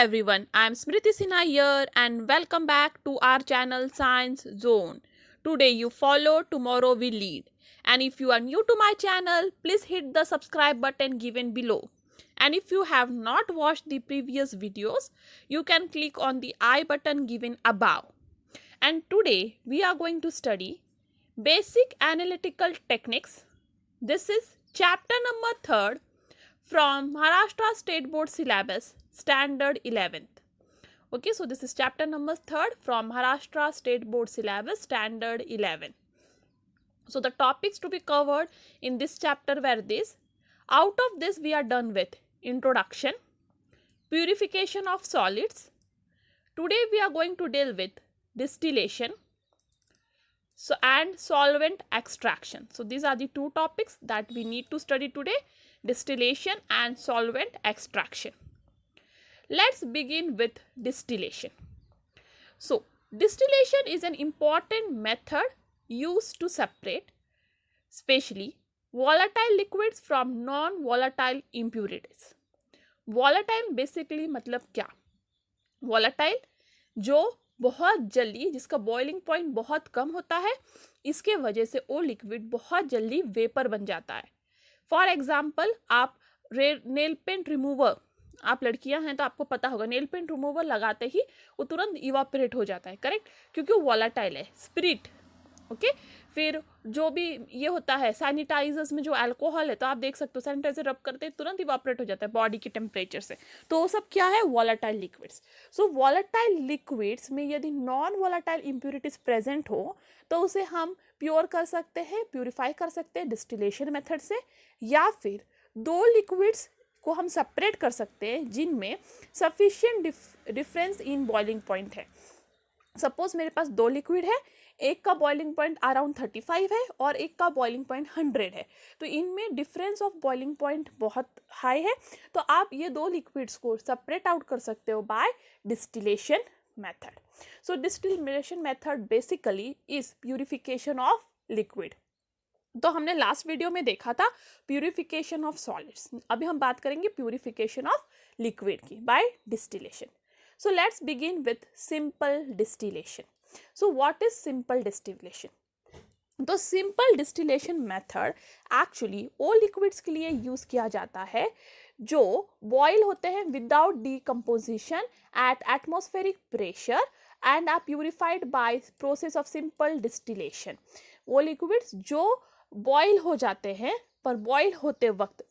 everyone, I am Smriti Sinha here and welcome back to our channel Science Zone. Today you follow, tomorrow we lead. And if you are new to my channel, please hit the subscribe button given below. And if you have not watched the previous videos, you can click on the I button given above. And today we are going to study Basic Analytical Techniques. This is chapter number 3rd from Maharashtra State Board Syllabus, Standard 11th. Okay, so this is chapter number 3rd from Maharashtra State Board Syllabus, Standard 11. So the topics to be covered in this chapter were this. Out of this we are done with introduction, purification of solids. Today we are going to deal with distillation and solvent extraction. So these are the two topics that we need to study today, distillation and solvent extraction. Let's begin with distillation. So distillation is an important method used to separate especially volatile liquids from non-volatile impurities. Volatile basically मतलब क्या? Volatile जो बहुत जल्दी, जिसका boiling point बहुत कम होता है, इसके वजह से वो लिक्विड बहुत जल्दी वेपर बन जाता है. फॉर एग्जाम्पल, आप नेल पेंट रिमूवर, आप लड़कियां हैं तो आपको पता होगा, नेल पेंट रिमूवर लगाते ही वो तुरंत इवापोरेट हो जाता है, करेक्ट, क्योंकि वो वॉलेटाइल है, स्पिरिट. ओके, फिर जो भी ये होता है सैनिटाइजर्स में जो अल्कोहल है, तो आप देख सकते हो सैनिटाइजर रब करते हैं तुरंत इवापोरेट हो जाता है बॉडी के टेम्परेचर से. तो वो सब क्या है? Volatile liquids. So volatile liquids में यदि नॉन वॉलेटाइल इम्प्योरिटीज प्रेजेंट हो तो उसे हम प्योर कर सकते हैं, प्यूरिफाई कर सकते हैं डिस्टिलेशन मेथड से, या फिर दो लिक्विड्स को हम सेपरेट कर सकते हैं जिनमें sufficient difference in boiling point है. सपोज मेरे पास दो लिक्विड है, एक का बॉइलिंग पॉइंट अराउंड 35 है और एक का बॉइलिंग पॉइंट 100 है, तो इनमें डिफरेंस ऑफ बॉइलिंग पॉइंट बहुत हाई है, तो आप ये दो लिक्विड्स को सेपरेट आउट कर सकते हो by distillation method. So distillation method basically is purification of liquid. तो हमने लास्ट वीडियो में देखा था प्यूरिफिकेशन ऑफ सॉलिड्स. अभी हम बात करेंगे प्यूरिफिकेशन ऑफ लिक्विड की by distillation. So let's begin with simple distillation. So what is simple distillation? तो simple distillation method actually वो liquids के लिए use किया जाता है जो boil होते हैं without decomposition at atmospheric pressure and are purified by process of simple distillation. वो liquids जो boil हो जाते हैं पर boil होते वक्त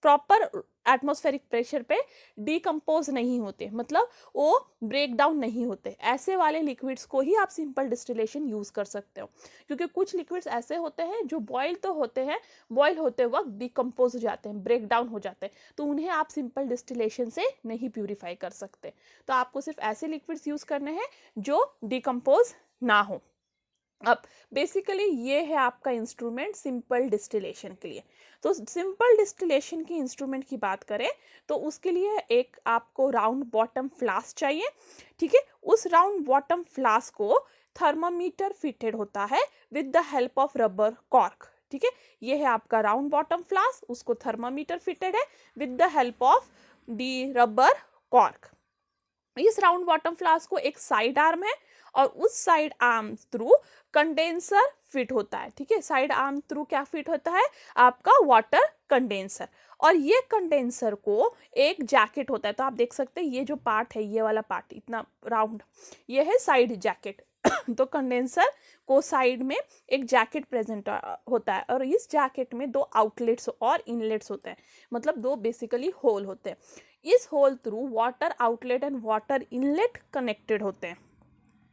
प्रॉपर एटमॉस्फेरिक प्रेशर पे डिकम्पोज नहीं होते, मतलब वो ब्रेक डाउन नहीं होते, ऐसे वाले लिक्विड्स को ही आप सिंपल डिस्टिलेशन यूज़ कर सकते हो. क्योंकि कुछ लिक्विड्स ऐसे होते हैं जो बॉयल तो होते हैं, बॉयल होते वक्त डिकम्पोज हो जाते हैं, ब्रेक डाउन हो जाते हैं, तो उन्हें आप सिंपल डिस्टिलेशन से नहीं प्यूरिफाई कर सकते. तो आपको सिर्फ ऐसे लिक्विड्स यूज़ करने हैं जो डिकम्पोज ना हो. अब बेसिकली ये है आपका इंस्ट्रूमेंट सिंपल डिस्टिलेशन के लिए. तो सिंपल डिस्टिलेशन की इंस्ट्रूमेंट की बात करें तो उसके लिए एक आपको राउंड बॉटम फ्लास्क चाहिए. ठीक है, उस राउंड बॉटम फ्लास्क को थर्मामीटर फिटेड होता है with the help of rubber cork. ठीक है, ये है आपका राउंड बॉटम फ्लास्क, उसको थर्मामीटर फिटेड है with the help of the rubber cork. इस राउंड बॉटम फ्लास्क को एक साइड आर्म है और उस side arm through condenser fit होता है. ठीक है, साइड आर्म थ्रू क्या फिट होता है? आपका वाटर कंडेंसर. और ये कंडेंसर को एक जैकेट होता है, तो आप देख सकते हैं ये जो पार्ट है, ये वाला पार्ट इतना राउंड, ये है साइड जैकेट. तो कंडेंसर को साइड में एक जैकेट प्रेजेंट होता है और इस जैकेट में दो आउटलेट्स और इनलेट्स होते हैं, मतलब दो बेसिकली होल होते हैं. इस hole through water outlet and water inlet connected होते हैं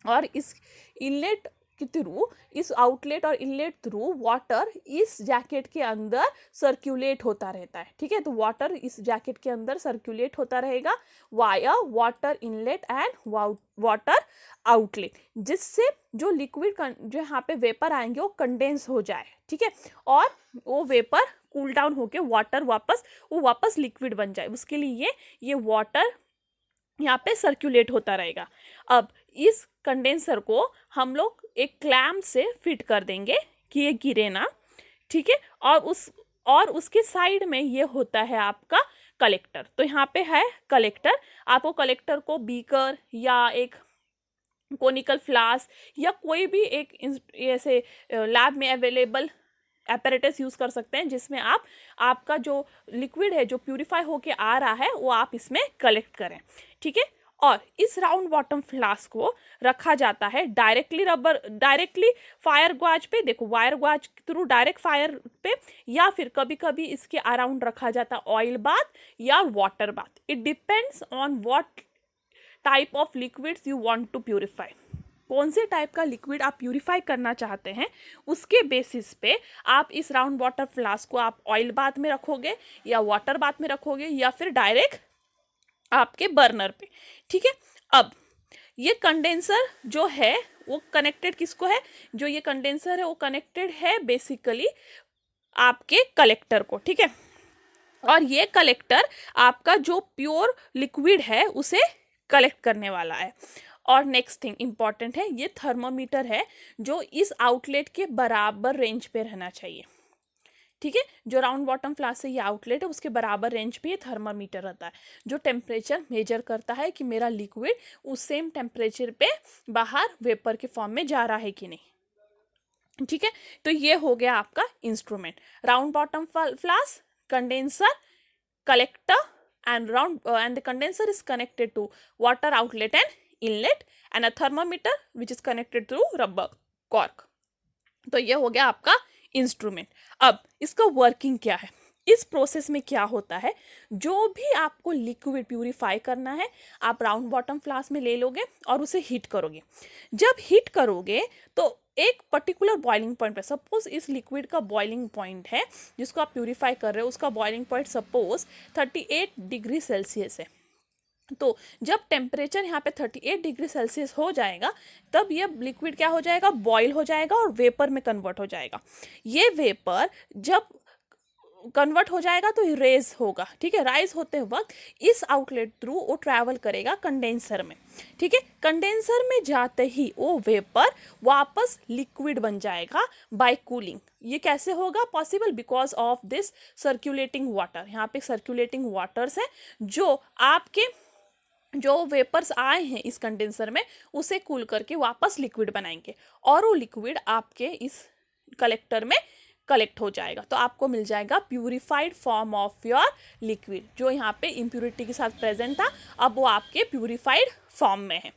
और इस इनलेट के थ्रू, इस आउटलेट और इनलेट थ्रू वाटर इस जैकेट के अंदर सर्कुलेट होता रहता है. ठीक है, तो वाटर इस जैकेट के अंदर सर्कुलेट होता रहेगा via water inlet and water outlet, जिससे जो लिक्विड जो यहाँ पे वेपर आएंगे वो कंडेंस हो जाए. ठीक है, और वो वेपर कूल डाउन होके वाटर वापस लिक्विड बन जाए. उसके लिए ये वाटर यहाँ पे सर्कुलेट होता रहेगा. अब इस कंडेंसर को हम लोग एक क्लैम्प से फिट कर देंगे कि ये गिरे ना. ठीक है, और उसके साइड में ये होता है आपका कलेक्टर। तो यहाँ पे है कलेक्टर, आपको कलेक्टर को बीकर या एक कोनिकल फ्लास्क या कोई भी एक ऐसे लैब में अवेलेबल एपरेटस यूज़ कर सकते हैं जिसमें आप आपका जो लिक्विड है जो प्यूरिफाई होके आ रहा है वो आप इसमें कलेक्ट करें, ठीक है। और इस राउंड बॉटम फ्लास्क को रखा जाता है डायरेक्टली फायर ग्वाज पे, देखो वायर ग्वाज के थ्रू डायरेक्ट फायर पे, या फिर कभी कभी इसके अराउंड रखा जाता है ऑयल बाथ या water bath. It depends on what type of liquids you want to purify, कौन से टाइप का लिक्विड आप प्यूरिफाई करना चाहते हैं उसके बेसिस पे आप इस राउंड वाटर फ्लास्क को आप ऑयल बाथ में रखोगे या वाटर बाथ में रखोगे या फिर डायरेक्ट आपके बर्नर पे, ठीक है। अब ये कंडेंसर जो है वो कनेक्टेड किसको है, जो ये कंडेंसर है वो कनेक्टेड है बेसिकली आपके कलेक्टर को, ठीक है। और ये कलेक्टर आपका जो प्योर लिक्विड है उसे कलेक्ट करने वाला है। और नेक्स्ट थिंग इंपॉर्टेंट है, ये थर्मोमीटर है जो इस आउटलेट के बराबर रेंज पे रहना चाहिए, ठीक है। जो राउंड बॉटम फ्लास्क से ये आउटलेट है उसके बराबर रेंज पे ये थर्मामीटर रहता है जो टेम्परेचर मेजर करता है कि मेरा लिक्विड उस सेम टेम्परेचर पे बाहर वेपर के फॉर्म में जा रहा है कि नहीं, ठीक है। तो ये हो गया आपका instrument, round bottom flask, condenser, collector, and the condenser is connected to water outlet and inlet, and a thermometer which is connected through rubber cork। तो ये हो गया आपका इंस्ट्रूमेंट। अब इसका वर्किंग क्या है, इस प्रोसेस में क्या होता है, जो भी आपको लिक्विड प्यूरिफाई करना है आप राउंड बॉटम फ्लास्क में ले लोगे और उसे हीट करोगे। जब हीट करोगे तो एक पर्टिकुलर बॉइलिंग पॉइंट पे, सपोज इस लिक्विड का बॉइलिंग पॉइंट है जिसको आप प्यूरिफाई कर रहे हो, उसका boiling point suppose 38 degree Celsius है। तो जब टेम्परेचर यहाँ पे 38 डिग्री सेल्सियस हो जाएगा तब ये लिक्विड क्या हो जाएगा, बॉयल हो जाएगा और वेपर में कन्वर्ट हो जाएगा। ये वेपर जब कन्वर्ट हो जाएगा तो रेज होगा, ठीक है। राइज होते वक्त इस आउटलेट थ्रू वो ट्रैवल करेगा कंडेंसर में, ठीक है। कंडेंसर में जाते ही वो वेपर वापस लिक्विड बन जाएगा बाय कूलिंग। ये कैसे होगा possible, because of this circulating water. यहाँ पे सर्कुलेटिंग वाटर्स है जो आपके जो वेपर्स आए हैं इस कंडेंसर में उसे कूल करके वापस लिक्विड बनाएंगे और वो लिक्विड आपके इस कलेक्टर में कलेक्ट हो जाएगा। तो आपको मिल जाएगा purified form of your liquid, जो यहाँ पे इम्प्यूरिटी के साथ प्रेजेंट था अब वो आपके प्यूरिफाइड फॉर्म में है।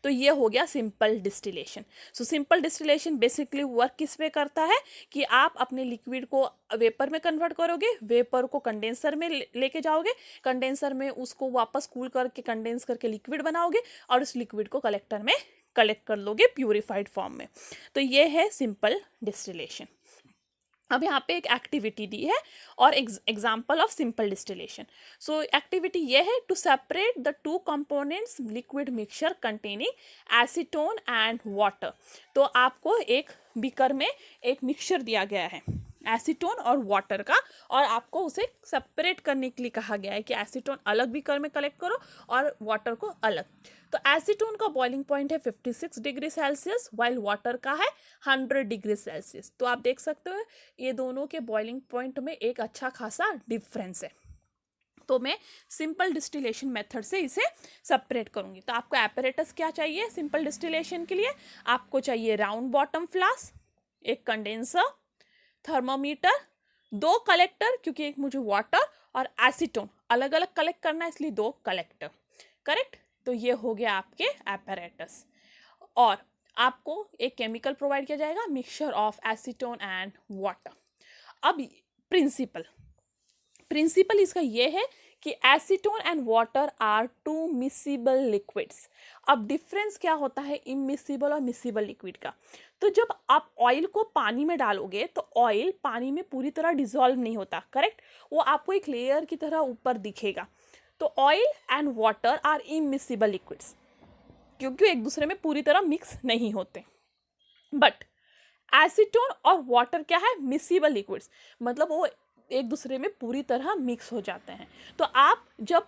तो ये हो गया simple distillation. So simple distillation basically work किस पे करता है कि आप अपने लिक्विड को वेपर में कन्वर्ट करोगे, वेपर को कंडेंसर में लेके जाओगे, कंडेंसर में उसको वापस कूल करके कंडेंस करके लिक्विड बनाओगे और उस लिक्विड को कलेक्टर में कलेक्ट कर लोगे प्यूरिफाइड फॉर्म में। तो ये है सिंपल डिस्टिलेशन। अब यहाँ पे एक एक्टिविटी दी है और example of simple distillation. So activity ये है to separate the two components liquid mixture containing acetone and water. तो आपको एक बीकर में एक मिक्सचर दिया गया है एसीटोन और वाटर का और आपको उसे सेपरेट करने के लिए कहा गया है कि एसीटोन अलग बीकर में कलेक्ट करो और वाटर को अलग। तो एसीटोन का बॉइलिंग पॉइंट है 56 डिग्री सेल्सियस वाइल वाटर का है 100 डिग्री सेल्सियस। तो आप देख सकते हो ये दोनों के बॉइलिंग पॉइंट में एक अच्छा खासा डिफरेंस है। तो मैं सिंपल डिस्टिलेशन मेथड से इसे सेपरेट करूंगी। तो आपको एपरेटस क्या चाहिए सिंपल डिस्टिलेशन के लिए, आपको चाहिए राउंड बॉटम फ्लास्क, एक कंडेंसर, थर्मोमीटर, 2 कलेक्टर क्योंकि एक मुझे वाटर और एसीटोन अलग अलग कलेक्ट करना है इसलिए 2 कलेक्टर, करेक्ट। तो ये हो गया आपके एपरेटस। और आपको एक केमिकल प्रोवाइड किया जाएगा mixture of acetone and water. अब प्रिंसिपल इसका ये है कि acetone and water are 2 miscible liquids. अब डिफरेंस क्या होता है इमिसिबल और मिसिबल लिक्विड का, तो जब आप ऑयल को पानी में डालोगे तो ऑयल पानी में पूरी तरह डिसॉल्व नहीं होता, करेक्ट, वो आपको एक लेयर की तरह ऊपर दिखेगा। तो oil and water are immiscible liquids क्योंकि एक दूसरे में पूरी तरह मिक्स नहीं होते। बट एसीटोन और वाटर क्या है मिसिबल लिक्विड्स, मतलब वो एक दूसरे में पूरी तरह मिक्स हो जाते हैं। तो आप जब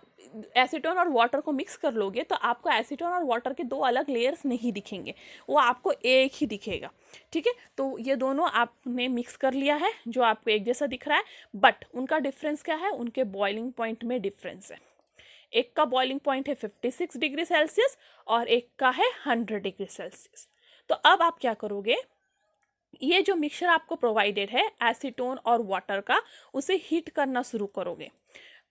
एसीटोन और वाटर को मिक्स कर लोगे तो आपको एसीटोन और वाटर के दो अलग लेयर्स नहीं दिखेंगे, वो आपको एक ही दिखेगा। ठीक है, तो ये दोनों आपने मिक्स कर लिया है जो आपको एक जैसा दिख रहा है, बट उनका डिफरेंस क्या है, उनके बॉइलिंग पॉइंट में डिफरेंस है। एक का बॉइलिंग पॉइंट है 56 डिग्री सेल्सियस और एक का है 100 डिग्री सेल्सियस। तो अब आप क्या करोगे, ये जो मिक्सचर आपको प्रोवाइडेड है एसीटोन और वाटर का, उसे हीट करना शुरू करोगे।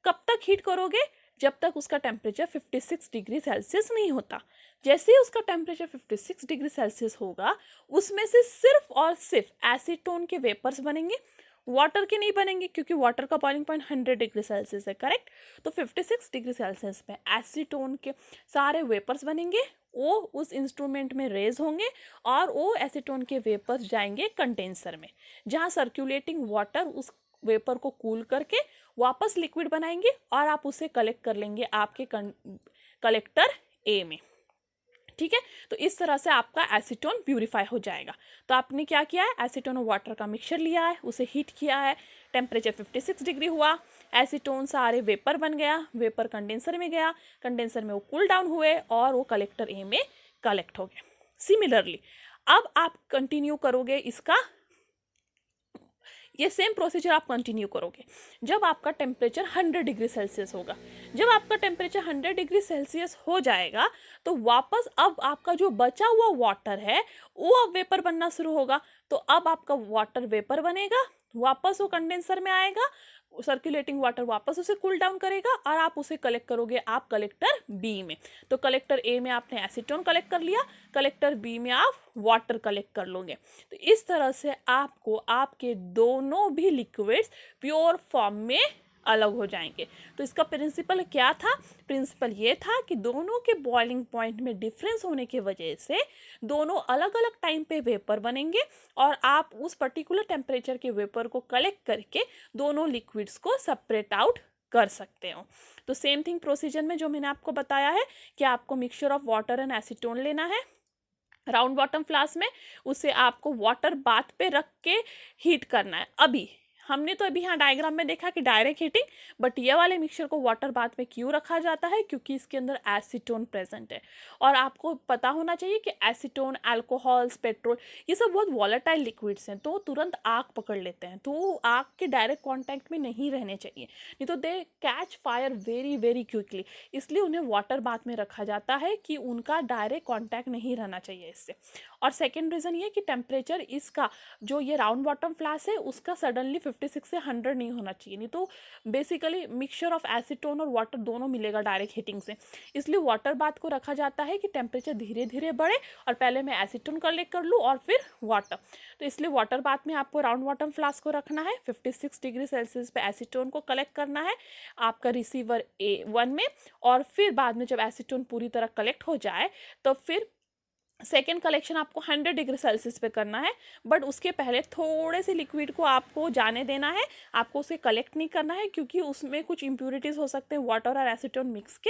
कब तक हीट करोगे, जब तक उसका टेम्परेचर 56 डिग्री सेल्सियस नहीं होता। जैसे ही उसका टेम्परेचर 56 डिग्री सेल्सियस होगा, उसमें से सिर्फ और सिर्फ एसीटोन के वेपर्स बनेंगे, वाटर के नहीं बनेंगे, क्योंकि वाटर का बॉइलिंग पॉइंट 100 डिग्री सेल्सियस है, करेक्ट। तो 56 डिग्री सेल्सियस में एसीटोन के सारे वेपर्स बनेंगे, वो उस इंस्ट्रूमेंट में रेज होंगे और वो एसीटोन के वेपर्स जाएंगे कंडेंसर में, जहाँ सर्कुलेटिंग वाटर उस वेपर को कूल करके वापस लिक्विड बनाएंगे और आप उसे कलेक्ट कर लेंगे आपके कलेक्टर ए में। ठीक है, तो इस तरह से आपका एसीटोन प्यूरिफाई हो जाएगा। तो आपने क्या किया है, एसीटोन और वाटर का मिक्सचर लिया है, उसे हीट किया है, टेम्परेचर 56 डिग्री हुआ, एसीटोन सारे वेपर बन गया, वेपर कंडेंसर में गया, कंडेंसर में वो कूल डाउन हुए और वो कलेक्टर ए में कलेक्ट हो गए। सिमिलरली अब आप कंटिन्यू करोगे इसका, ये सेम प्रोसीजर आप कंटिन्यू करोगे जब आपका टेम्परेचर 100 डिग्री सेल्सियस होगा। जब आपका टेम्परेचर 100 डिग्री सेल्सियस हो जाएगा तो वापस अब आपका जो बचा हुआ वाटर है वो अब वेपर बनना शुरू होगा। तो अब आपका वाटर वेपर बनेगा, वापस वो कंडेंसर में आएगा, सर्कुलेटिंग वाटर वापस उसे कूल डाउन करेगा और आप उसे कलेक्ट करोगे आप कलेक्टर बी में। तो कलेक्टर ए में आपने एसीटोन कलेक्ट कर लिया, कलेक्टर बी में आप वाटर कलेक्ट कर लोगे। तो इस तरह से आपको आपके दोनों भी लिक्विड्स प्योर फॉर्म में अलग हो जाएंगे। तो इसका प्रिंसिपल क्या था, प्रिंसिपल ये था कि दोनों के बॉइलिंग पॉइंट में डिफरेंस होने की वजह से दोनों अलग अलग टाइम पे वेपर बनेंगे और आप उस पर्टिकुलर टेम्परेचर के वेपर को कलेक्ट करके दोनों लिक्विड्स को सेपरेट आउट कर सकते हो। तो सेम थिंग प्रोसीजर में जो मैंने आपको बताया है कि आपको mixture of water and acetone लेना है राउंड बॉटम फ्लास्क में, उसे आपको वाटर बाथ पे रख के हीट करना है। अभी हमने तो अभी यहाँ डायग्राम में देखा कि डायरेक्ट हीटिंग, बट ये वाले मिक्सचर को वाटर बाथ में क्यों रखा जाता है, क्योंकि इसके अंदर एसीटोन प्रेजेंट है। और आपको पता होना चाहिए कि एसीटोन, अल्कोहल्स, पेट्रोल, ये सब बहुत वॉलेटाइल लिक्विड्स हैं, तो तुरंत आग पकड़ लेते हैं, तो आग के डायरेक्ट कॉन्टैक्ट में नहीं रहने चाहिए, नहीं तो they catch fire very very quickly. इसलिए उन्हें वाटर बाथ में रखा जाता है कि उनका डायरेक्ट कॉन्टैक्ट नहीं रहना चाहिए इससे। और सेकेंड रीज़न ये कि टेम्परेचर इसका जो ये राउंड बॉटम फ्लास्क है उसका सडनली 56 से 100 नहीं होना चाहिए, नहीं तो बेसिकली मिक्सचर ऑफ एसीटोन और वाटर दोनों मिलेगा डायरेक्ट हीटिंग से। इसलिए वाटर बाथ को रखा जाता है कि टेम्परेचर धीरे धीरे बढ़े और पहले मैं एसीटोन कलेक्ट कर लूँ और फिर वाटर। तो इसलिए वाटर बाथ में आपको राउंड बॉटम फ्लास्क को रखना है, 56 डिग्री सेल्सियस पे एसीटोन को कलेक्ट करना है आपका रिसीवर A1 में, और फिर बाद में जब एसीटोन पूरी तरह कलेक्ट हो जाए तो फिर सेकेंड कलेक्शन आपको 100 डिग्री सेल्सियस पे करना है। बट उसके पहले थोड़े से लिक्विड को आपको जाने देना है, आपको उसे कलेक्ट नहीं करना है, क्योंकि उसमें कुछ इम्प्यूरिटीज़ हो सकते हैं वाटर और एसीटोन मिक्स के।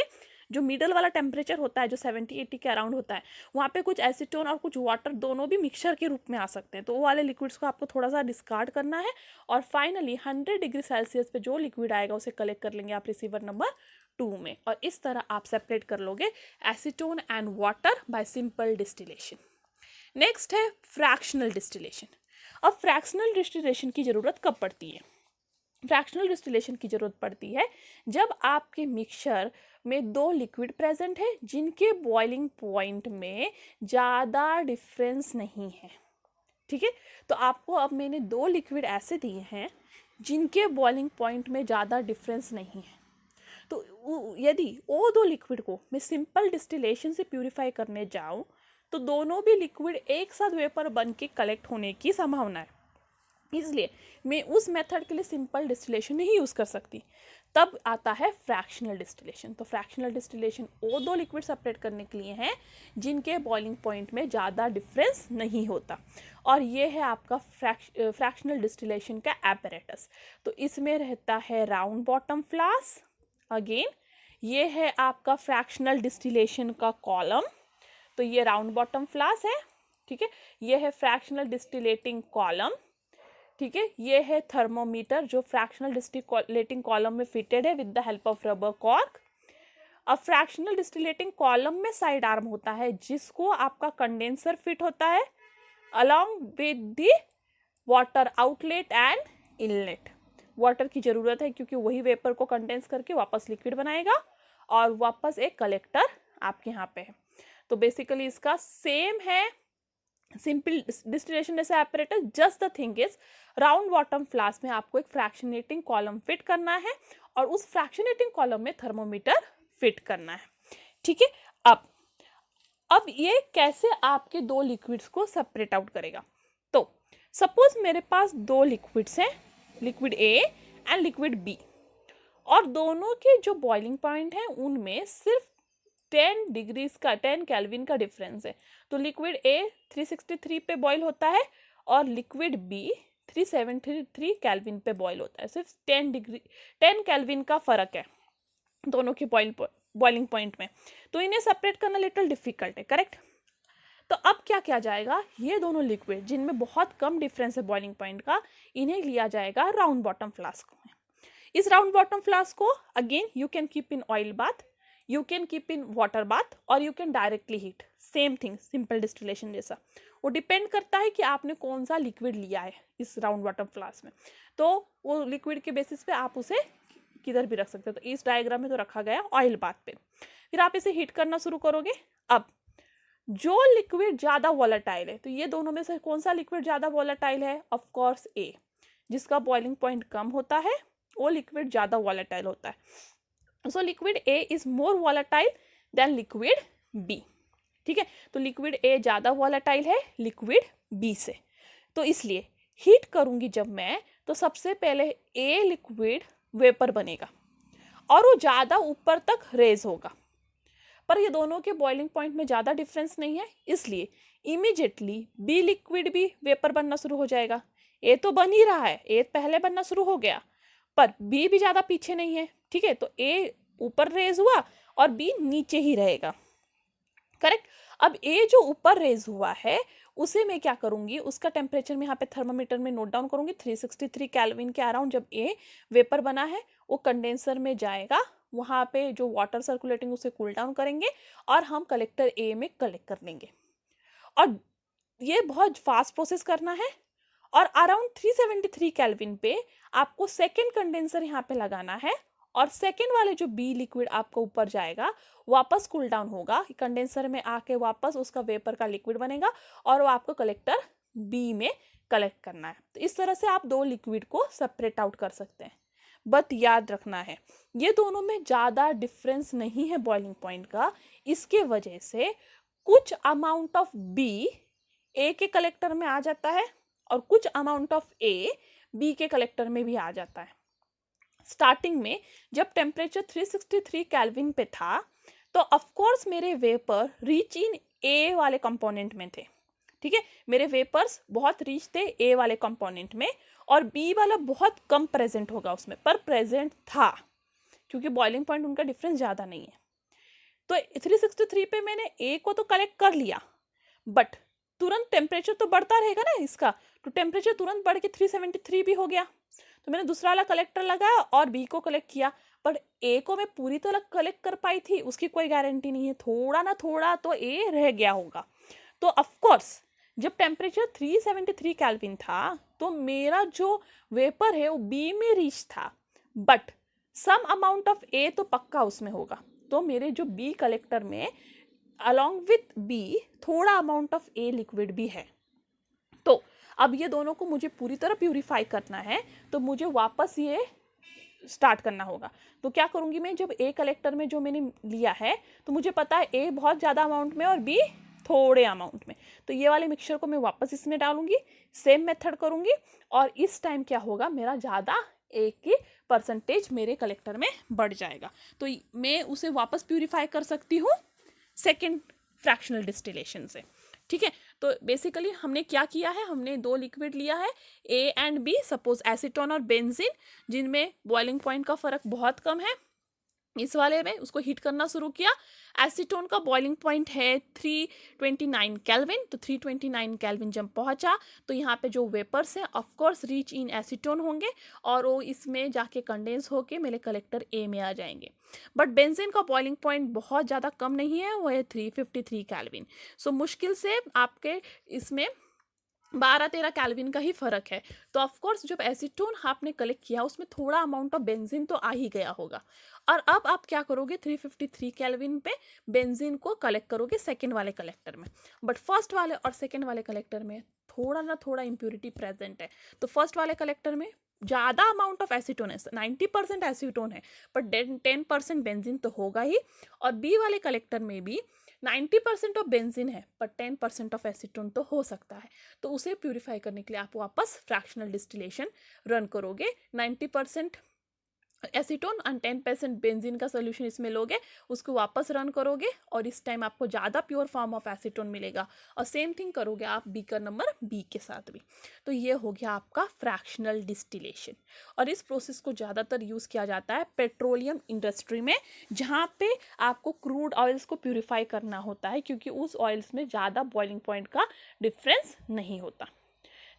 जो मिडल वाला टेम्परेचर होता है जो 70-80 के अराउंड होता है, वहाँ पे कुछ एसीटोन और कुछ वाटर दोनों भी मिक्सचर के रूप में आ सकते हैं, तो वो वाले लिक्विड्स को आपको थोड़ा सा डिस्कार्ड करना है। और फाइनली 100 डिग्री सेल्सियस पे जो लिक्विड आएगा उसे कलेक्ट कर लेंगे आप रिसीवर नंबर 2 में, और इस तरह आप सेपरेट कर लोगे acetone and water bye simple distillation. Next है फ्रैक्शनल डिस्टिलेशन। अब फ्रैक्शनल डिस्टिलेशन की ज़रूरत कब पड़ती है? फ्रैक्शनल डिस्टिलेशन की ज़रूरत पड़ती है जब आपके मिक्सचर में दो लिक्विड प्रेजेंट है जिनके बॉइलिंग पॉइंट में ज़्यादा डिफरेंस नहीं है। ठीक है, तो आपको अब मैंने दो लिक्विड ऐसे दिए हैं जिनके बॉइलिंग पॉइंट में ज़्यादा डिफरेंस नहीं है। तो यदि वो दो लिक्विड को मैं सिंपल डिस्टिलेशन से प्यूरिफाई करने जाऊं तो दोनों भी लिक्विड एक साथ वेपर बन के कलेक्ट होने की संभावना है, इसलिए मैं उस मेथड के लिए सिंपल डिस्टिलेशन नहीं यूज़ कर सकती। तब आता है फ्रैक्शनल डिस्टिलेशन। तो फ्रैक्शनल डिस्टिलेशन वो दो लिक्विड सेपरेट करने के लिए हैं जिनके बॉइलिंग पॉइंट में ज़्यादा डिफरेंस नहीं होता, और ये है आपका फ्रैक्शनल डिस्टिलेशन का एपरेटस। तो इसमें रहता है राउंड बॉटम फ्लास्क, अगेन ये है आपका फ्रैक्शनल डिस्टिलेशन का कॉलम, तो ये राउंड बॉटम फ्लास्क है, ठीक है, ये है फ्रैक्शनल डिस्टिलेटिंग कॉलम, ठीक है, ये है थर्मोमीटर जो फ्रैक्शनल डिस्टिलेटिंग कॉलम में फिटेड है with the help of rubber cork. अब फ्रैक्शनल डिस्टिलेटिंग कॉलम में साइड आर्म होता है जिसको आपका कंडेंसर फिट होता है along with the water outlet and inlet. Water की जरूरत है क्योंकि वही वेपर को कंडेंस करके वापस लिक्विड बनाएगा और वापस एक कलेक्टर आपके यहाँ पे है। तो बेसिकली इसका सेम है सिंपल डिस्टिलेशन जैसे apparatus, just the thing is round bottom flask में आपको एक फ्रैक्शनेटिंग कॉलम फिट करना है और उस फ्रैक्शनेटिंग कॉलम में थर्मोमीटर फिट करना है। ठीक है, अब ये कैसे आपके दो लिक्विड्स को सेपरेट आउट करेगा। तो सपोज मेरे पास दो लिक्विड्स हैं, liquid A and liquid B, और दोनों के जो बॉइलिंग पॉइंट है उनमें सिर्फ 10 डिग्रीज का 10 केल्विन का डिफरेंस है। तो लिक्विड ए 363 पे बॉईल होता है और लिक्विड बी 373 केल्विन पे बॉईल होता है। सिर्फ 10 केल्विन का फर्क है दोनों के बॉइलिंग पॉइंट में। तो इन्हें सेपरेट करना लिटिल डिफिकल्ट है, करेक्ट। तो अब क्या किया जाएगा, ये दोनों लिक्विड जिनमें बहुत कम डिफरेंस है बॉइलिंग पॉइंट का, इन्हें लिया जाएगा राउंड बॉटम फ्लास्क में। इस राउंड बॉटम फ्लास्क को again you can keep in oil bath, you can keep in water bath और you can directly heat, same thing simple distillation जैसा। वो डिपेंड करता है कि आपने कौन सा लिक्विड लिया है इस राउंड बॉटम फ्लास्क में, तो वो लिक्विड के बेसिस पे आप उसे किधर भी रख सकते हो। तो इस डायग्राम में तो रखा गया ऑयल बाथ पे। फिर आप इसे हीट करना शुरू करोगे। अब जो लिक्विड ज़्यादा वॉलेटाइल है, तो ये दोनों में से कौन सा लिक्विड ज़्यादा वॉलेटाइल है, ऑफ कोर्स ए। जिसका बॉइलिंग पॉइंट कम होता है वो लिक्विड ज़्यादा वॉलेटाइल होता है। So liquid A is more volatile than liquid B. ठीक है, तो लिक्विड ए ज़्यादा वॉलेटाइल है लिक्विड बी से। तो इसलिए हीट करूंगी जब मैं, तो सबसे पहले ए लिक्विड वेपर बनेगा और वो ज़्यादा ऊपर तक रेज होगा, पर ये दोनों के बॉइलिंग पॉइंट में ज़्यादा डिफरेंस नहीं है, इसलिए इमीडिएटली बी लिक्विड भी वेपर बनना शुरू हो जाएगा। ए तो बन ही रहा है, ए पहले बनना शुरू हो गया, पर बी भी ज़्यादा पीछे नहीं है। ठीक है, तो ए ऊपर रेज हुआ और बी नीचे ही रहेगा, करेक्ट। अब ए जो ऊपर रेज हुआ है उसे मैं क्या करूंगी, उसका टेम्परेचर में यहाँ पे थर्मामीटर में नोट डाउन करूंगी 363 केल्विन के अराउंड। जब ए वेपर बना है वो कंडेंसर में जाएगा, वहाँ पे जो वाटर सर्कुलेटिंग उसे कूल डाउन करेंगे और हम कलेक्टर ए में कलेक्ट कर लेंगे। और ये बहुत फास्ट प्रोसेस करना है और अराउंड 373 केल्विन पे आपको सेकेंड कंडेंसर यहाँ पे लगाना है और सेकेंड वाले जो बी लिक्विड आपको ऊपर जाएगा वापस कूल डाउन होगा कंडेंसर में आके, वापस उसका वेपर का लिक्विड बनेगा और वो आपको कलेक्टर बी में कलेक्ट करना है। तो इस तरह से आप दो लिक्विड को सेपरेट आउट कर सकते हैं। बट याद रखना है ये दोनों में ज़्यादा डिफरेंस नहीं है बॉइलिंग पॉइंट का, इसके वजह से कुछ अमाउंट ऑफ बी ए के कलेक्टर में आ जाता है और कुछ अमाउंट ऑफ ए बी के कलेक्टर में भी आ जाता है। स्टार्टिंग में जब टेम्परेचर 363 केल्विन पे था तो ऑफ कोर्स मेरे वेपर रिच इन ए वाले कंपोनेंट में थे। ठीक है, मेरे वेपर्स बहुत रिच थे ए वाले कंपोनेंट में और बी वाला बहुत कम प्रेजेंट होगा उसमें, पर प्रेजेंट था क्योंकि बॉइलिंग पॉइंट उनका डिफरेंस ज़्यादा नहीं है। तो 363 पे मैंने ए को तो कलेक्ट कर लिया, बट तुरंत टेम्परेचर तो बढ़ता रहेगा ना इसका, तो टेम्परेचर तुरंत बढ़ के 373 भी हो गया। तो मैंने दूसरा वाला कलेक्टर लगाया और बी को कलेक्ट किया, पर ए को मैं पूरी तरह कलेक्ट कर पाई थी उसकी कोई गारंटी नहीं है, थोड़ा ना थोड़ा तो ए रह गया होगा। तो ऑफ कोर्स जब टेम्परेचर 373 केल्विन था तो मेरा जो वेपर है वो बी में रीच था, बट सम अमाउंट ऑफ ए तो पक्का उसमें होगा। तो मेरे जो बी कलेक्टर में अलॉन्ग विथ बी थोड़ा अमाउंट ऑफ ए लिक्विड भी है। तो अब ये दोनों को मुझे पूरी तरह प्यूरिफाई करना है, तो मुझे वापस ये स्टार्ट करना होगा। तो क्या करूँगी मैं, जब ए कलेक्टर में जो मैंने लिया है तो मुझे पता है ए बहुत ज़्यादा अमाउंट में और बी थोड़े अमाउंट में, तो ये वाले मिक्सचर को मैं वापस इसमें डालूंगी, सेम मेथड करूँगी और इस टाइम क्या होगा, मेरा ज़्यादा ए की परसेंटेज मेरे कलेक्टर में बढ़ जाएगा। तो मैं उसे वापस प्यूरिफाई कर सकती हूँ सेकेंड फ्रैक्शनल डिस्टिलेशन से। ठीक है, तो बेसिकली हमने क्या किया है, हमने दो लिक्विड लिया है A and B, suppose acetone और बेंजीन, जिनमें बॉइलिंग पॉइंट का फ़र्क बहुत कम है। इस वाले में उसको हीट करना शुरू किया। एसीटोन का बॉइलिंग पॉइंट है 329 केल्विन, तो 329 केल्विन जब पहुंचा तो यहाँ पे जो वेपर्स हैं of course rich in acetone होंगे और वो इसमें जाके कंडेंस होके मेरे कलेक्टर ए में आ जाएंगे। बट बेंजीन का बॉइलिंग पॉइंट बहुत ज़्यादा कम नहीं है, वो है 353 केल्विन। सो मुश्किल से आपके इसमें 12-13 केल्विन का ही फर्क है। तो ऑफकोर्स जब एसीटोन आपने कलेक्ट किया उसमें थोड़ा अमाउंट ऑफ बेंजीन तो आ ही गया होगा। और अब आप क्या करोगे, 353 केल्विन पे बेंजीन को कलेक्ट करोगे सेकेंड वाले कलेक्टर में। बट फर्स्ट वाले और सेकेंड वाले कलेक्टर में थोड़ा ना थोड़ा इम्प्योरिटी प्रेजेंट है। तो फर्स्ट वाले कलेक्टर में ज़्यादा अमाउंट ऑफ एसीटोन है, 90% एसीटोन है, बट 10% बेंजीन तो होगा ही। और बी वाले कलेक्टर में भी 90% ऑफ बेंजीन है पर 10% ऑफ एसीटोन तो हो सकता है। तो उसे प्यूरिफाई करने के लिए आप वापस फ्रैक्शनल डिस्टिलेशन रन करोगे। 90% एसीटोन और 10% बेंजीन का सोल्यूशन इसमें लोगे, उसको वापस रन करोगे और इस टाइम आपको ज़्यादा प्योर फॉर्म ऑफ एसीटोन मिलेगा। और सेम थिंग करोगे आप बीकर नंबर बी के साथ भी। तो ये हो गया आपका फ्रैक्शनल डिस्टिलेशन। और इस प्रोसेस को ज़्यादातर यूज़ किया जाता है पेट्रोलियम इंडस्ट्री में, जहाँ पे आपको क्रूड ऑयल्स को प्यूरिफाई करना होता है, क्योंकि उस ऑयल्स में ज़्यादा बॉइलिंग पॉइंट का डिफरेंस नहीं होता।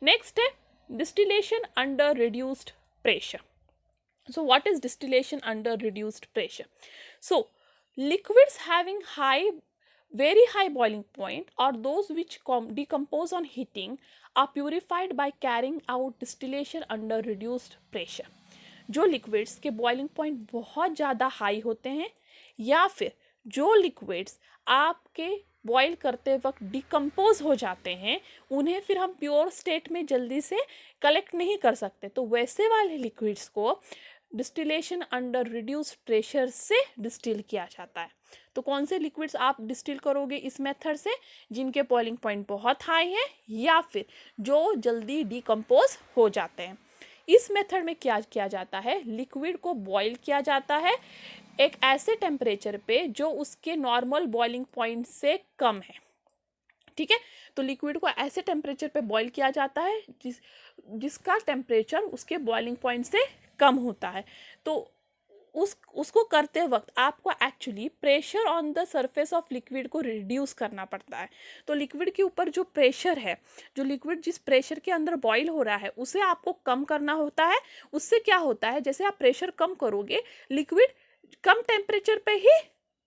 नेक्स्ट है distillation under reduced pressure. So what is distillation under reduced pressure? So liquids having very high boiling point or those which decompose on heating are purified by carrying out distillation under reduced pressure. जो liquids के boiling point बहुत ज़्यादा high होते हैं या फिर जो liquids आपके बॉईल करते वक्त डिकम्पोज हो जाते हैं, उन्हें फिर हम प्योर स्टेट में जल्दी से कलेक्ट नहीं कर सकते, तो वैसे वाले लिक्विड्स को डिस्टिलेशन अंडर रिड्यूस्ड प्रेशर से डिस्टिल किया जाता है। तो कौन से लिक्विड्स आप डिस्टिल करोगे इस मेथड से? जिनके बॉइलिंग पॉइंट बहुत हाई है या फिर जो जल्दी डिकम्पोज हो जाते हैं। इस मेथड में क्या किया जाता है, लिक्विड को बॉईल किया जाता है एक ऐसे टेम्परेचर पे जो उसके नॉर्मल बॉइलिंग पॉइंट से कम है। ठीक है, तो लिक्विड को ऐसे टेम्परेचर पे बॉईल किया जाता है जिसका टेम्परेचर उसके बॉइलिंग पॉइंट से कम होता है। तो उसको करते वक्त आपको actually pressure on the surface of liquid को रिड्यूस करना पड़ता है। तो लिक्विड के ऊपर जो प्रेशर है, जो लिक्विड जिस प्रेशर के अंदर बॉईल हो रहा है, उसे आपको कम करना होता है। उससे क्या होता है, जैसे आप प्रेशर कम करोगे लिक्विड कम टेम्परेचर पे ही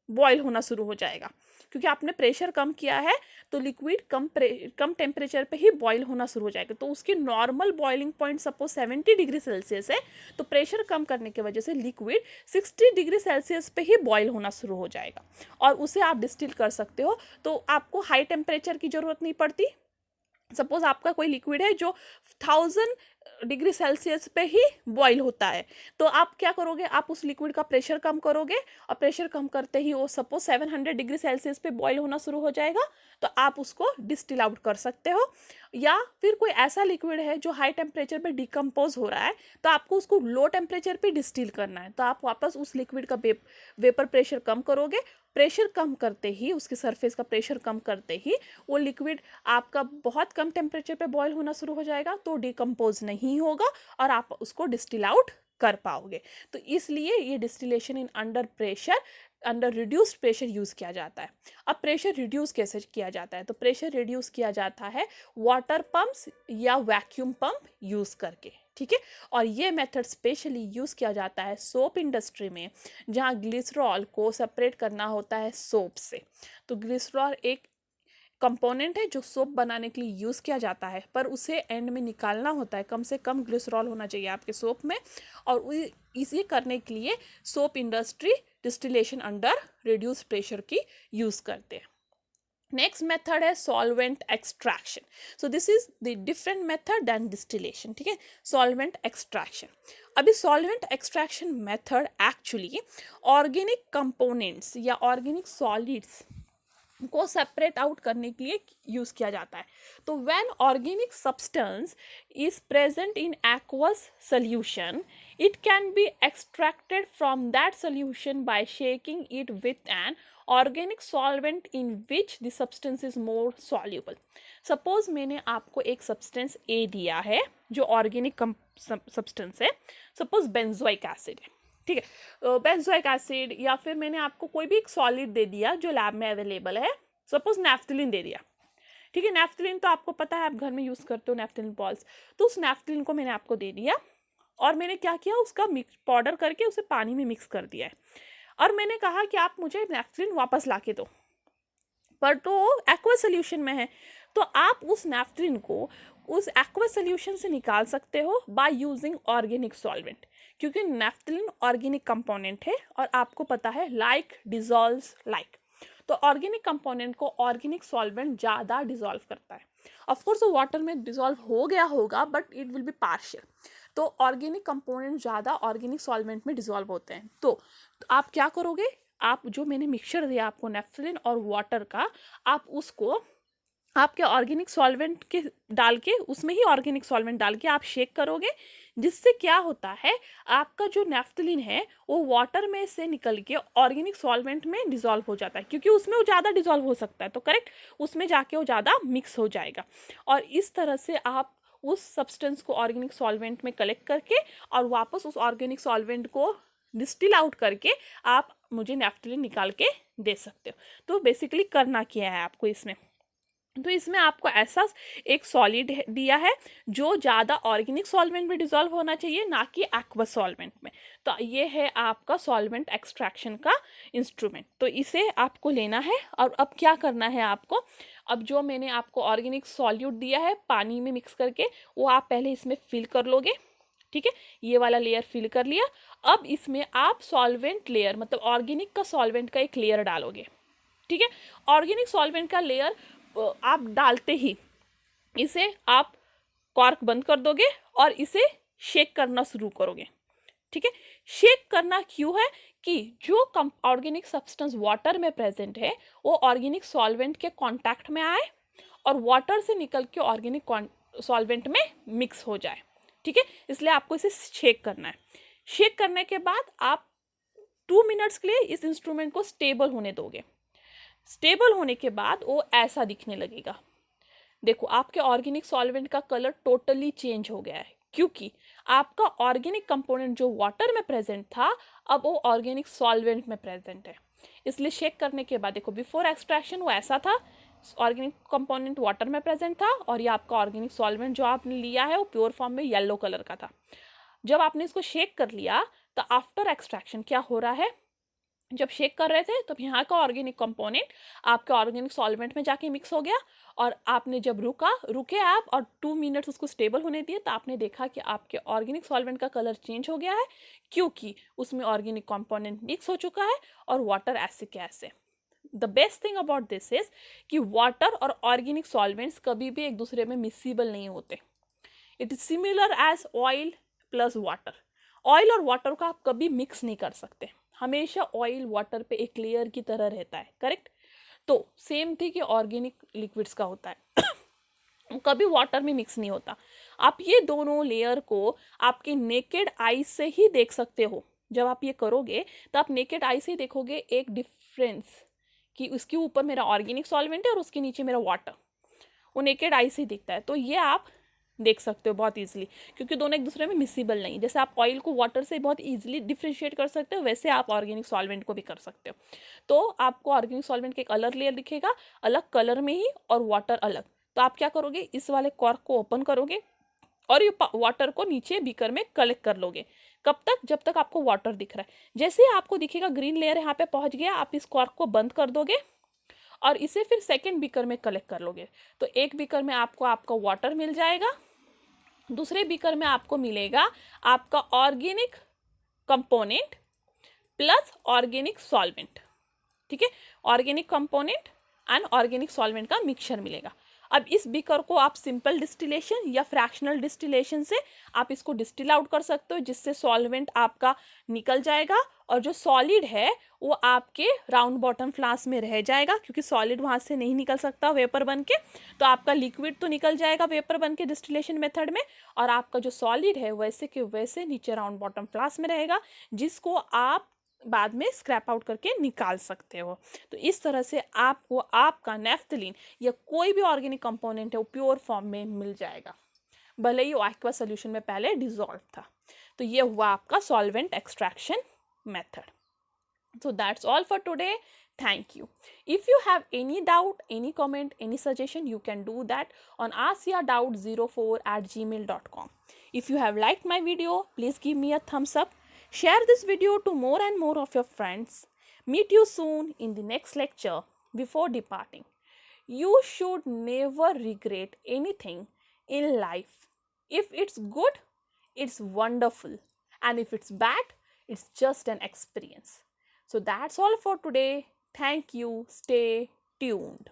बॉईल होना शुरू हो जाएगा, क्योंकि आपने प्रेशर कम किया है तो लिक्विड कम टेम्परेचर पे ही बॉईल होना शुरू हो जाएगा। तो उसकी normal boiling point suppose 70 degree Celsius है, तो प्रेशर कम करने की वजह से लिक्विड 60 डिग्री सेल्सियस पे ही बॉईल होना शुरू हो जाएगा और उसे आप डिस्टिल कर सकते हो। तो आपको हाई टेम्परेचर की ज़रूरत नहीं पड़ती। सपोज आपका कोई लिक्विड है जो 1000 डिग्री सेल्सियस पे ही बॉईल होता है, तो आप क्या करोगे, आप उस लिक्विड का प्रेशर कम करोगे और प्रेशर कम करते ही वो सपोज 700 डिग्री सेल्सियस पे बॉईल होना शुरू हो जाएगा, तो आप उसको डिस्टिल आउट कर सकते हो। या फिर कोई ऐसा लिक्विड है जो हाई टेम्परेचर पे डिकम्पोज हो रहा है, तो आपको उसको लो टेम्परेचर पे डिस्टिल करना है, तो आप वापस उस लिक्विड का वेपर प्रेशर कम करोगे। प्रेशर कम करते ही, उसके सरफेस का प्रेशर कम करते ही वो लिक्विड आपका बहुत कम टेम्परेचर पे बॉईल होना शुरू हो जाएगा, तो डिकम्पोज नहीं होगा और आप उसको डिस्टिल आउट कर पाओगे। तो इसलिए ये distillation in under reduced pressure use किया जाता है। अब प्रेशर रिड्यूस कैसे किया जाता है, तो प्रेशर रिड्यूस किया जाता है वाटर पंप्स या वैक्यूम पंप यूज़ करके। ठीक है, और ये मेथड स्पेशली यूज़ किया जाता है सोप इंडस्ट्री में, जहाँ ग्लिसरॉल को सेपरेट करना होता है सोप से। तो ग्लिसरॉल एक कंपोनेंट है जो सोप बनाने के लिए यूज़ किया जाता है, पर उसे एंड में निकालना होता है। कम से कम ग्लिसरॉल होना चाहिए आपके सोप में, और इसे करने के लिए soap industry distillation under reduced pressure की यूज़ करते हैं। नेक्स्ट मेथड है solvent extraction. So this is the different method than distillation. ठीक है, सॉल्वेंट एक्सट्रैक्शन। अभी solvent extraction method actually organic components या ऑर्गेनिक सॉलिड्स को सेपरेट आउट करने के लिए यूज़ किया जाता है। तो when organic substance is present in aqueous solution, it can be extracted from that solution by shaking it with an organic solvent in which the substance is more soluble. Suppose मैंने आपको एक substance A दिया है जो organic substance है, suppose benzoic acid है। ठीक है, बेंजोइक एसिड या फिर मैंने आपको कोई भी एक सॉलिड दे दिया जो लैब में अवेलेबल है, सपोज नैफ्थलीन दे दिया, ठीक है, नैफ्थलीन तो आपको पता है, आप घर में यूज़ करते हो नैफ्थलीन बॉल्स, तो उस नैफ्थलीन को मैंने आपको दे दिया और मैंने क्या किया, उसका मिक्स पाउडर करके उसे पानी में मिक्स कर दिया है और मैंने कहा कि आप मुझे नैफ्थलीन वापस ला के दो, पर तो एक्वा सोल्यूशन में है, तो आप उस नैफ्थलीन को उस एक्वा सोल्यूशन से निकाल सकते हो बाय यूजिंग ऑर्गेनिक सॉल्वेंट, क्योंकि नैफ्थलीन ऑर्गेनिक कंपोनेंट है और आपको पता है लाइक डिजॉल्व्स लाइक, तो ऑर्गेनिक कंपोनेंट को ऑर्गेनिक सॉल्वेंट ज़्यादा डिजॉल्व करता है। ऑफकोर्स वो वाटर में डिजॉल्व हो गया होगा but it will be partial, तो ऑर्गेनिक कंपोनेंट ज़्यादा ऑर्गेनिक सॉल्वेंट में डिजॉल्व होते हैं। तो आप क्या करोगे, आप जो मैंने मिक्सचर दिया आपको नैफ्थलीन और वाटर का, आप उसको आपके ऑर्गेनिक सॉल्वेंट के डाल के, उसमें ही ऑर्गेनिक सॉल्वेंट डाल के आप शेक करोगे, जिससे क्या होता है, आपका जो नैफ्थलीन है वो वाटर में से निकल के ऑर्गेनिक सॉल्वेंट में डिजॉल्व हो जाता है, क्योंकि उसमें वो ज़्यादा डिजॉल्व हो सकता है, तो करेक्ट, उसमें जाके वो ज़्यादा मिक्स हो जाएगा और इस तरह से आप उस सब्सटेंस को ऑर्गेनिक सॉल्वेंट में कलेक्ट करके और वापस उस ऑर्गेनिक सॉल्वेंट को डिस्टिल आउट करके आप मुझे नैफ्थलीन निकाल के दे सकते हो। तो बेसिकली करना क्या है आपको इसमें, तो इसमें आपको ऐसा एक सॉलिड दिया है जो ज़्यादा ऑर्गेनिक सॉल्वेंट में डिजॉल्व होना चाहिए, ना कि एक्वा सॉल्वेंट में, तो ये है आपका सॉल्वेंट एक्सट्रैक्शन का इंस्ट्रूमेंट। तो इसे आपको लेना है और अब क्या करना है आपको, अब जो मैंने आपको ऑर्गेनिक सॉल्यूट दिया है पानी में मिक्स करके, वो आप पहले इसमें फिल कर लोगे, ठीक है, ये वाला लेयर फिल कर लिया। अब इसमें आप सॉल्वेंट लेयर, मतलब ऑर्गेनिक का सॉल्वेंट का एक लेयर डालोगे, ठीक है, ऑर्गेनिक सॉल्वेंट का लेयर आप डालते ही इसे आप कॉर्क बंद कर दोगे और इसे शेक करना शुरू करोगे, ठीक है। शेक करना क्यों है कि जो ऑर्गेनिक सब्सटेंस वाटर में प्रेजेंट है वो ऑर्गेनिक सॉल्वेंट के कांटेक्ट में आए और वाटर से निकल के ऑर्गेनिक सॉल्वेंट में मिक्स हो जाए, ठीक है, इसलिए आपको इसे शेक करना है। शेक करने के बाद आप 2 मिनट्स के लिए इस इंस्ट्रूमेंट को स्टेबल होने दोगे। स्टेबल होने के बाद वो ऐसा दिखने लगेगा, देखो आपके ऑर्गेनिक सॉल्वेंट का कलर टोटली चेंज हो गया है, क्योंकि आपका ऑर्गेनिक कंपोनेंट जो वाटर में प्रेजेंट था अब वो ऑर्गेनिक सॉल्वेंट में प्रेजेंट है। इसलिए शेक करने के बाद देखो बिफोर एक्सट्रैक्शन वो ऐसा था, ऑर्गेनिक कंपोनेंट वाटर में प्रेजेंट था और ये आपका ऑर्गेनिक सॉल्वेंट जो आपने लिया है वो प्योर फॉर्म में येलो कलर का था। जब आपने इसको शेक कर लिया तो आफ्टर एक्सट्रैक्शन क्या हो रहा है, जब शेक कर रहे थे तब यहाँ का ऑर्गेनिक कंपोनेंट आपके ऑर्गेनिक सॉल्वेंट में जाके मिक्स हो गया और आपने जब रुके आप और 2 मिनट्स उसको स्टेबल होने दिए तो आपने देखा कि आपके ऑर्गेनिक सॉल्वेंट का कलर चेंज हो गया है, क्योंकि उसमें ऑर्गेनिक कंपोनेंट मिक्स हो चुका है और वाटर ऐसे के ऐसे। The best thing about this is कि वाटर और ऑर्गेनिक सॉल्वेंट्स कभी भी एक दूसरे में मिक्सिबल नहीं होते। It is similar as oil plus water. Oil और वाटर को आप कभी मिक्स नहीं कर सकते, हमेशा ऑयल वाटर पे एक लेयर की तरह रहता है, करेक्ट। तो सेम थी कि ऑर्गेनिक लिक्विड्स का होता है कभी वाटर में मिक्स नहीं होता। आप ये दोनों लेयर को आपके नेकेड आई से ही देख सकते हो। जब आप ये करोगे तो आप नेकेड आई से ही देखोगे एक डिफरेंस कि उसके ऊपर मेरा ऑर्गेनिक सॉल्वेंट है और उसके नीचे मेरा वाटर, वो नेकेड आई से ही दिखता है। तो ये आप देख सकते हो बहुत इजीली, क्योंकि दोनों एक दूसरे में मिसिबल नहीं। जैसे आप ऑयल को वाटर से बहुत इजीली डिफ्रेंशिएट कर सकते हो, वैसे आप ऑर्गेनिक सॉल्वेंट को भी कर सकते हो। तो आपको ऑर्गेनिक सॉल्वेंट का एक अलग लेयर दिखेगा, अलग कलर में ही, और वाटर अलग। तो आप क्या करोगे, इस वाले कॉर्क को ओपन करोगे और ये वाटर को नीचे बीकर में कलेक्ट कर लोगे। कब तक, जब तक आपको वाटर दिख रहा है। जैसे ही आपको दिखेगा ग्रीन लेयर यहाँ पे पहुंच गया, आप इस कॉर्क को बंद कर दोगे और इसे फिर सेकेंड बीकर में कलेक्ट कर लोगे। तो एक बीकर में आपको आपका वाटर मिल जाएगा, दूसरे बीकर में आपको मिलेगा आपका organic component plus organic solvent, ठीक है, organic component and organic solvent का मिक्सचर मिलेगा। अब इस बीकर को आप सिंपल डिस्टिलेशन या फ्रैक्शनल डिस्टिलेशन से आप इसको डिस्टिल आउट कर सकते हो, जिससे सॉल्वेंट आपका निकल जाएगा और जो सॉलिड है वो आपके राउंड बॉटम फ्लास्क में रह जाएगा, क्योंकि सॉलिड वहाँ से नहीं निकल सकता वेपर बन के। तो आपका लिक्विड तो निकल जाएगा वेपर बन के डिस्टिलेशन मेथड में, और आपका जो सॉलिड है वैसे के वैसे नीचे राउंड बॉटम फ्लास्क में रहेगा, जिसको आप बाद में स्क्रैप आउट करके निकाल सकते हो। तो इस तरह से आपको आपका नैफ्थलीन या कोई भी ऑर्गेनिक कंपोनेंट है वो प्योर फॉर्म में मिल जाएगा, भले ही वो एक्वा सोल्यूशन में पहले डिजॉल्व था। तो ये हुआ आपका solvent extraction method. So that's all for today. Thank you. If you have any doubt, any comment, any suggestion, you can do that on askyourdoubt04@gmail.com. If you have liked my video, please give me a thumbs up. Share this video to more and more of your friends. Meet you soon in the next lecture. Before departing, you should never regret anything in life. If it's good, it's wonderful. And if it's bad, it's just an experience. So that's all for today. Thank you. Stay tuned.